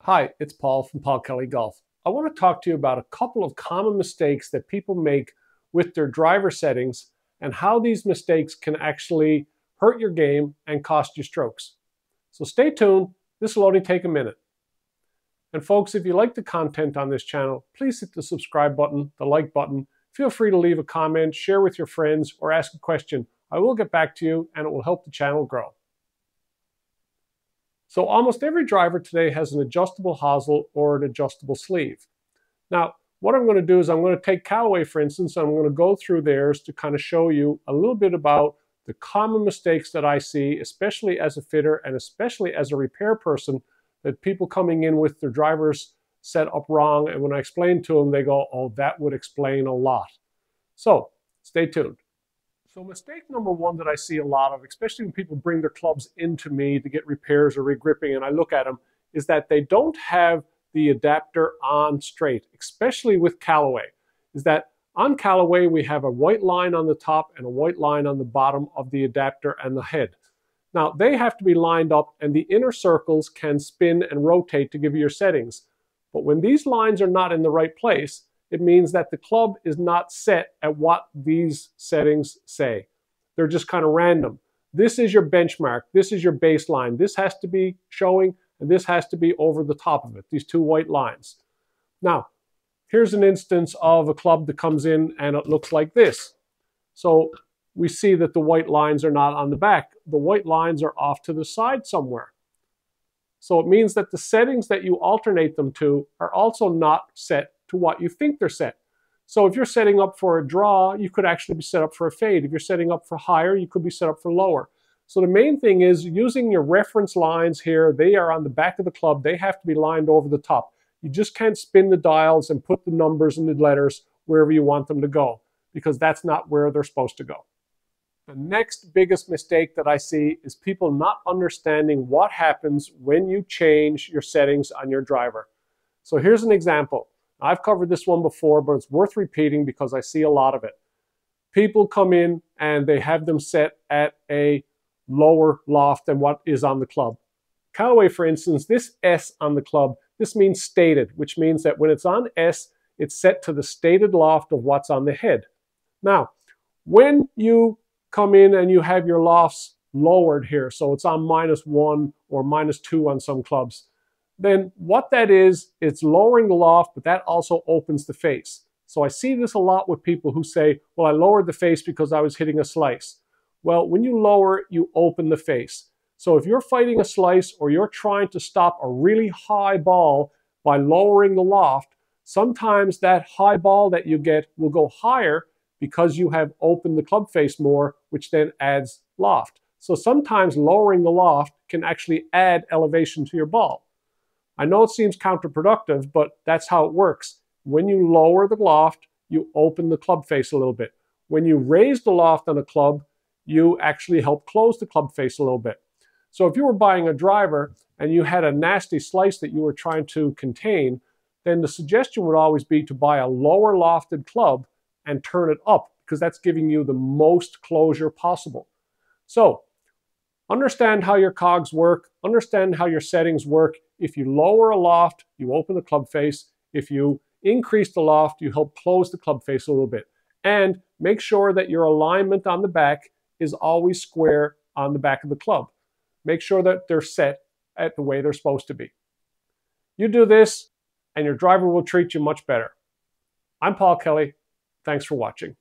Hi, it's Paul from Paul Kelly Golf. I want to talk to you about a couple of common mistakes that people make with their driver settings and how these mistakes can actually hurt your game and cost you strokes. So stay tuned, this will only take a minute. And folks, if you like the content on this channel, please hit the subscribe button, the like button. Feel free to leave a comment, share with your friends, or ask a question. I will get back to you and it will help the channel grow. So almost every driver today has an adjustable hosel or an adjustable sleeve. Now, what I'm going to do is I'm going to take Callaway, for instance, and I'm going to go through theirs to kind of show you a little bit about the common mistakes that I see, especially as a fitter and especially as a repair person, that people coming in with their drivers set up wrong. And when I explain to them, they go, oh, that would explain a lot. So stay tuned. So mistake number one that I see a lot of, especially when people bring their clubs into me to get repairs or regripping, and I look at them, is that they don't have the adapter on straight, especially with Callaway. Is that on Callaway, we have a white line on the top and a white line on the bottom of the adapter and the head. Now, they have to be lined up, and the inner circles can spin and rotate to give you your settings. But when these lines are not in the right place, it means that the club is not set at what these settings say. They're just kind of random. This is your benchmark. This is your baseline. This has to be showing, and this has to be over the top of it, these two white lines. Now, here's an instance of a club that comes in and it looks like this. So we see that the white lines are not on the back. The white lines are off to the side somewhere. So it means that the settings that you alternate them to are also not set to what you think they're set. So if you're setting up for a draw, you could actually be set up for a fade. If you're setting up for higher, you could be set up for lower. So the main thing is using your reference lines here. They are on the back of the club. They have to be lined over the top. You just can't spin the dials and put the numbers and the letters wherever you want them to go, because that's not where they're supposed to go. The next biggest mistake that I see is people not understanding what happens when you change your settings on your driver. So here's an example. I've covered this one before, but it's worth repeating because I see a lot of it. People come in and they have them set at a lower loft than what is on the club. Callaway, for instance, this S on the club, this means stated, which means that when it's on S, it's set to the stated loft of what's on the head. Now, when you come in and you have your lofts lowered here, so it's on -1 or -2 on some clubs, then what that is, it's lowering the loft, but that also opens the face. So I see this a lot with people who say, well, I lowered the face because I was hitting a slice. Well, when you lower it, you open the face. So if you're fighting a slice or you're trying to stop a really high ball by lowering the loft, sometimes that high ball that you get will go higher because you have opened the club face more, which then adds loft. So sometimes lowering the loft can actually add elevation to your ball. I know it seems counterproductive, but that's how it works. When you lower the loft, you open the club face a little bit. When you raise the loft on a club, you actually help close the club face a little bit. So if you were buying a driver and you had a nasty slice that you were trying to contain, then the suggestion would always be to buy a lower lofted club and turn it up, because that's giving you the most closure possible. So understand how your cogs work, understand how your settings work. If you lower a loft, you open the club face. If you increase the loft, you help close the club face a little bit. And make sure that your alignment on the back is always square on the back of the club. Make sure that they're set at the way they're supposed to be. You do this, and your driver will treat you much better. I'm Paul Kelly. Thanks for watching.